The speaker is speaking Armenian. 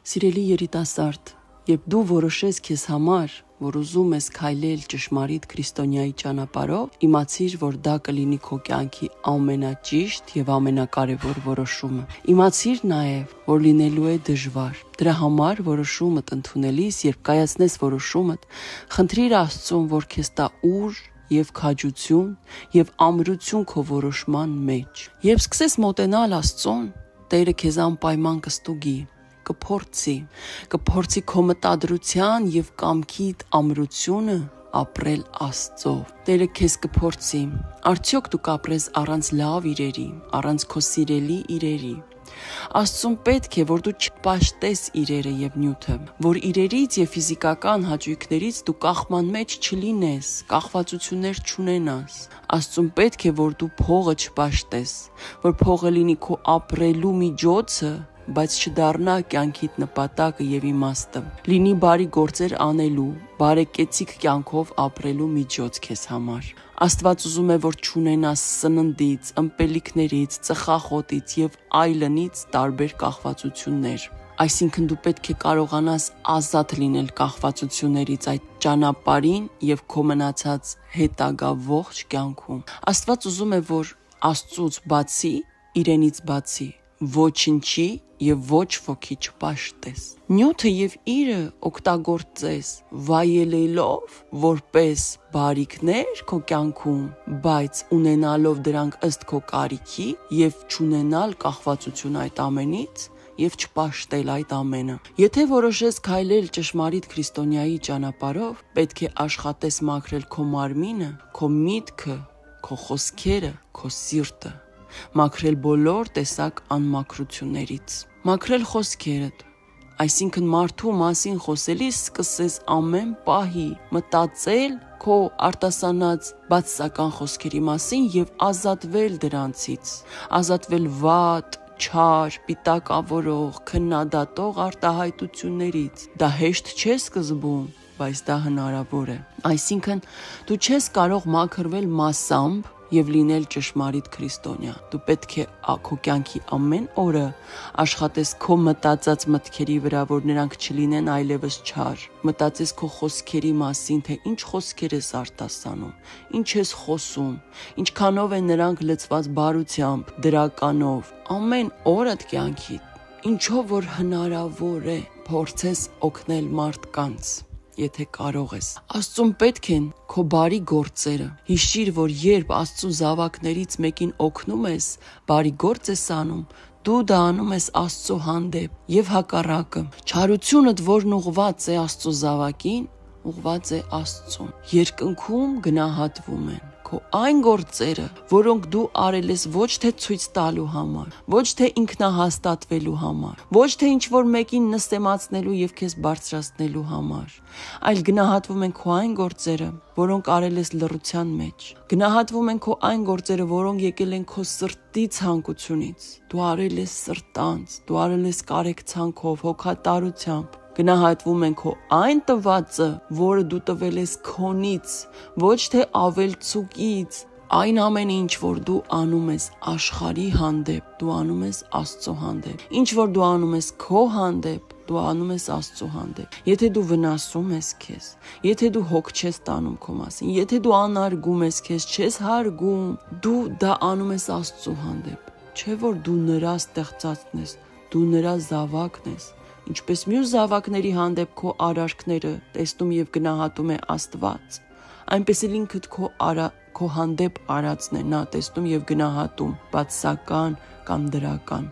Սիրելի երիտասարդ, երբ դու որոշես քեզ համար, որ ուզում ես քայլել ճշմարիտ քրիստոնյայի ճանապարհով, իմացիր, որ դա կլինի քո կյանքի ամենաճիշտ եւ ամենակարևոր որոշումը։ Իմացիր նաեւ, որ լինելու է դժվար։ Դրա համար որոշումդ ընդունելիս, երբ կայացնես որոշումդ, խնդրիր Աստծուն, որ քեզ տա ուժ եւ քաջություն եւ ամրություն քո որոշման մեջ։ Երբ սկսես մոտենալ Աստծուն, Տերը քեզ անպայման կստուգի, կփորձի քո մտադրության եւ կամքիդ ամրությունը ապրել Աստծով։ Տերը քեզ կփորձի, արդյոք դու կապրես առանց լավ իրերի, առանց քո սիրելի իրերի։ Աստծուն պետք է, որ դու չպաշտես իրերը եւ նյութը, որ իրերից եւ ֆիզիկական հաճույքներից դու կախման մեջ չլինես, կախվածություններ չունենաս։ Աստծուն պետք է, որ դու փողը չպաշտես, որ փողը լինի քո ապրելու միջոցը, բայց չդառնա կյանքիդ նպատակը եւ իմաստը։ Լինի բարի գործեր անելու, բարեկեցիկ կյանքով ապրելու միջոց քեզ համար։ Աստված ուզում է, որ չունենաս սննդից, ըմպելիքներից, ծխախոտից եւ այլնից տարբեր կախվածություններ։ Այսինքն դու պետք է կարողանաս ազատ լինել կախվածություններից այդ ճանապարհին եւ քո մնացած հետագա ողջ կյանքում։ Աստված ուզում է, որ Աստծուց բացի, իրենից բացի ոչինչի եւ ոչ ոքի չպաշտես։ Նյութը եւ իրը օգտագործես վայելելով որպես բարիքներ քո կյանքում, բայց ունենալով դրանք ըստ քո կարիքի եւ չունենալ կախվածություն այդ ամենից եւ չպաշտել այդ ամենը։ Եթե որոշես քայլել ճշմարիտ քրիստոնյայի ճանապարհով, պետք է աշխատես մաքրել քո մարմինը, քո միտքը, քո խոսքերը, քո սիրտը, մաքրել բոլոր տեսակ անմաքրություններից։ Մաքրել խոսքերդ, այսինքն մարդու մասին խոսելիս սկսես ամեն պահի մտածել քո արտասանած բացասական խոսքերի մասին եւ ազատվել դրանցից, ազատվել վատ, չար, պիտակավորող, քննադատող արտահայտություններից։ Դա հեշտ չէ սկզբում, բայց դա հնարավոր է։ Այսինքն դու չես կարող մաքրվել մասամբ եւ լինել ճշմարիտ քրիստոնյա։ Դու պետք է քո կյանքի ամեն օրը աշխատես քո մտածած մտքերի վրա, որ նրանք չլինեն այլևս չար։ Մտածես քո խոսքերի մասին, թե ինչ խոսքեր ես արտասանում, ինչ ես խոսում, ինչքանով են նրանք լցված բարությամբ, դրականով։ Ամեն օրդ կյանքի, ինչով որ հնարավոր է, փորձես օգնել մարդկանց։ Եթե կարող ես։ Աստծուն պետք են քո բարի գործերը։ Հիշիր, որ երբ Աստծո զավակներից մեկին օգնում ես, բարի գործ ես անում, դու դա անում ես Աստծո հանդեպ եւ հակառակը։ Չարությունդ, որն ուղված է Աստծո զավակին, ուղված է Աստծուն։ Երկնքում գնահատվում են քո այն գործերը, որոնք դու արել ես ոչ թե ցույց տալու համար, ոչ թե ինքնահաստատվելու համար, ոչ թե ինչ-որ մեկին նստեմացնելու եւ քեզ բարձրացնելու համար, այլ գնահատվում են քո այն գործերը, որոնք արել ես լռության մեջ։ Գնահատվում են քո այն գործերը, որոնք եկել են քո սրտի ցանկությունից։ Դու արել ես սրտանց, դու արել ես կարեկցանքով, հոգատարությամբ։ Գնահատվում են քո այն տվածը, որը դու տվել ես քոնից, ոչ թե ավելցուկից։ Այն ամենը, ինչ որ դու անում ես աշխարհի հանդեպ, դու անում ես Աստծո հանդեպ։ Ինչ որ դու անում ես քո հանդեպ, դու անում ես Աստծո հանդեպ։ Եթե դու վնասում ես քեզ, եթե դու հոգ չես տանում քո մասին, եթե դու անարգում ես քեզ, չես հարգում, դու դա անում ես Աստծո հանդեպ։ Չէ որ դու նրա ստեղծածն ես, դու նրա զավակն ես։ Ինչպես մյուս զավակների հանդեպ քո արարքները տեսնում եւ գնահատում է Աստված, այնպես էլ ինքդ քո հանդեպ արածն է նա տեսնում եւ գնահատում, բացասական կամ դրական։